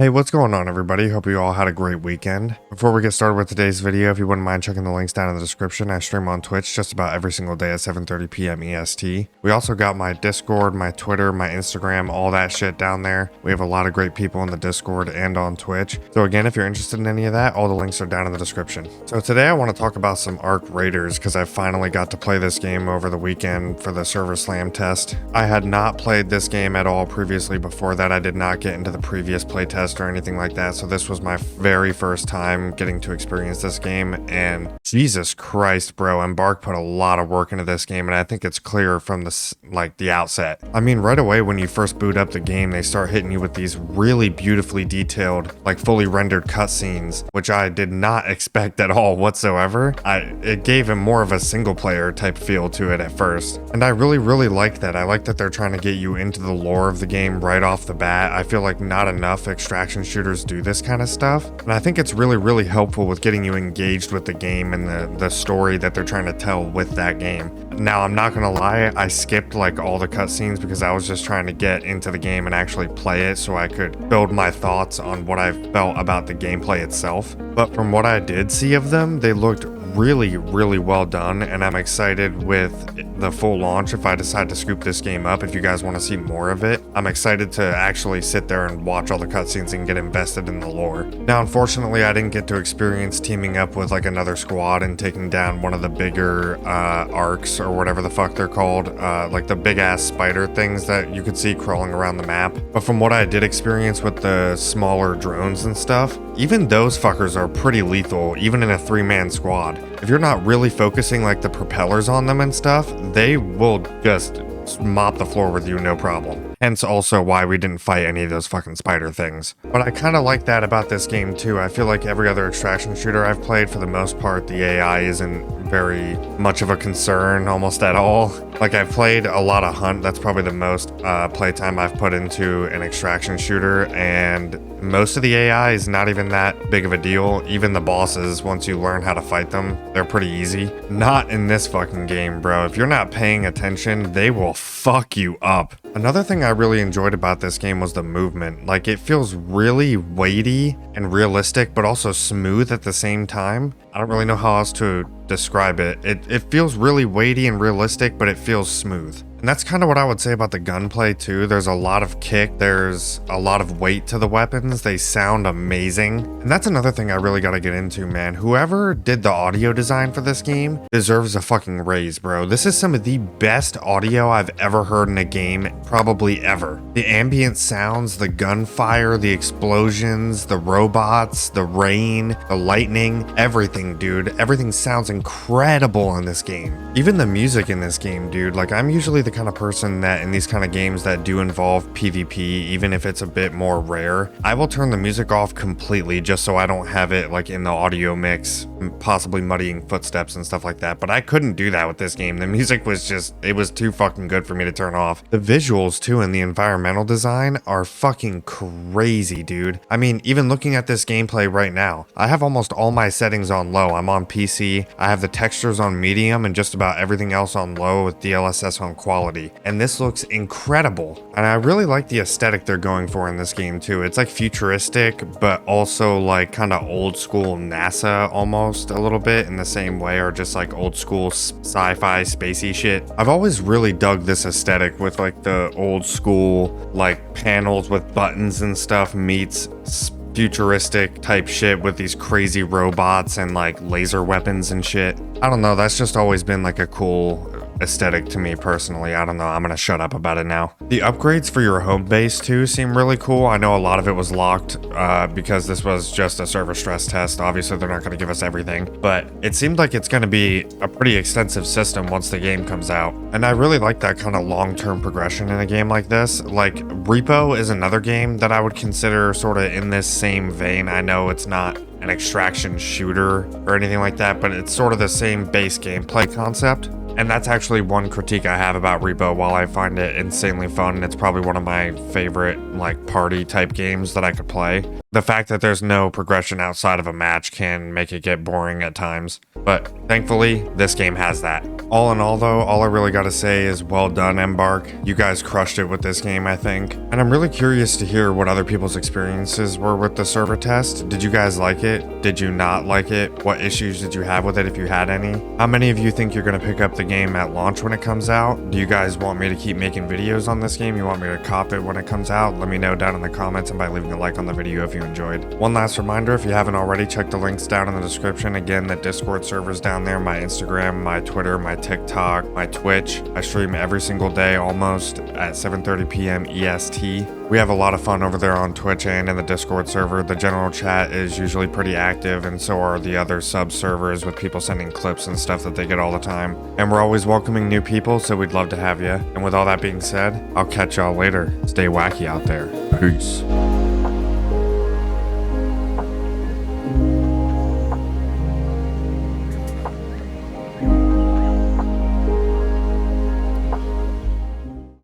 Hey, what's going on, everybody? Hope you all had a great weekend. Before we get started with today's video, if you wouldn't mind checking the links down in the description, I stream on Twitch just about every single day at 7:30 p.m. EST. We also got my Discord, my Twitter, my Instagram, all that shit down there. We have a lot of great people in the Discord and on Twitch. So again, if you're interested in any of that, all the links are down in the description. So today I want to talk about some Ark Raiders because I finally got to play this game over the weekend for the Server Slam test. I had not played this game at all previously before that. I did not get into the previous playtest or anything like that, so this was my very first time getting to experience this game, and Jesus Christ, bro, Embark put a lot of work into this game, and I think it's clear from the outset. I mean, right away when you first boot up the game, they start hitting you with these really beautifully detailed, like fully rendered cutscenes, which I did not expect at all whatsoever. It gave him more of a single player type feel to it at first, and I really like that. I like that they're trying to get you into the lore of the game right off the bat. I feel like not enough extraction shooters do this kind of stuff, and I think it's really helpful with getting you engaged with the game and the story that they're trying to tell with that game. Now, I'm not gonna lie, I skipped like all the cutscenes because I was just trying to get into the game and actually play it so I could build my thoughts on what I felt about the gameplay itself. But from what I did see of them, they looked really well done, and I'm excited with the full launch if I decide to scoop this game up. If you guys want to see more of it, I'm excited to actually sit there and watch all the cutscenes and get invested in the lore. Now, unfortunately, I didn't get to experience teaming up with like another squad and taking down one of the bigger arcs or whatever the fuck they're called, like the big ass spider things that you could see crawling around the map. But from what I did experience with the smaller drones and stuff, even those fuckers are pretty lethal, even in a 3-man squad. If you're not really focusing like the propellers on them and stuff, they will just mop the floor with you, no problem. Hence also why we didn't fight any of those fucking spider things. But I kind of like that about this game too. I feel like every other extraction shooter I've played, for the most part, the AI isn't very much of a concern, almost at all. Like, I've played a lot of Hunt. That's probably the most playtime I've put into an extraction shooter, and most of the AI is not even that big of a deal. Even the bosses, once you learn how to fight them, they're pretty easy. Not in this fucking game, bro. If you're not paying attention, they will fuck you up. Another thing I really enjoyed about this game was the movement. Like, it feels really weighty and realistic, but also smooth at the same time. I don't really know how else to describe it. It feels really weighty and realistic, but it feels smooth. And that's kind of what I would say about the gunplay too. There's a lot of kick, there's a lot of weight to the weapons, they sound amazing. And that's another thing I really gotta get into, man. Whoever did the audio design for this game deserves a fucking raise, bro. This is some of the best audio I've ever heard in a game, probably ever. The ambient sounds, the gunfire, the explosions, the robots, the rain, the lightning, everything, dude. Everything sounds incredible in this game. Even the music in this game, dude. Like, I'm usually the kind of person that in these kind of games that do involve PvP, even if it's a bit more rare, I will turn the music off completely just so I don't have it like in the audio mix, possibly muddying footsteps and stuff like that. But I couldn't do that with this game. The music was just, it was too fucking good for me to turn off. The visuals too and the environmental design are fucking crazy, dude. I mean, even looking at this gameplay right now, I have almost all my settings on low. I'm on PC, I have the textures on medium, and just about everything else on low with DLSS on quality. And this looks incredible. And I really like the aesthetic they're going for in this game too. It's like futuristic, but also like kind of old school NASA almost a little bit in the same way, or just like old school sci-fi spacey shit. I've always really dug this aesthetic with like the old school like panels with buttons and stuff meets futuristic type shit with these crazy robots and like laser weapons and shit. I don't know, that's just always been like a cool aesthetic to me personally. I don't know, I'm gonna shut up about it now. The upgrades for your home base too seem really cool. I know a lot of it was locked because this was just a server stress test. Obviously they're not gonna give us everything, but it seemed like it's gonna be a pretty extensive system once the game comes out. And I really like that kind of long-term progression in a game like this. Like, Repo is another game that I would consider sort of in this same vein. I know it's not an extraction shooter or anything like that, but it's sort of the same base gameplay concept. And that's actually one critique I have about Repo. While I find it insanely fun, it's probably one of my favorite like party type games that I could play. The fact that there's no progression outside of a match can make it get boring at times. But thankfully, this game has that. All in all though, all I really gotta say is well done, Embark. You guys crushed it with this game, I think. And I'm really curious to hear what other people's experiences were with the server test. Did you guys like it? Did you not like it? What issues did you have with it if you had any? How many of you think you're gonna pick up the game at launch when it comes out? Do you guys want me to keep making videos on this game? You want me to cop it when it comes out? Let me know down in the comments and by leaving a like on the video if you enjoyed. One last reminder, if you haven't already, check the links down in the description. Again, the Discord server's down there, my Instagram, my Twitter, my TikTok, my Twitch. I stream every single day almost at 7:30 p.m. EST. We have a lot of fun over there on Twitch and in the Discord server. The general chat is usually pretty active, and so are the other sub servers with people sending clips and stuff that they get all the time. And we're always welcoming new people, so we'd love to have you. And with all that being said, I'll catch y'all later. Stay wacky out there. Peace.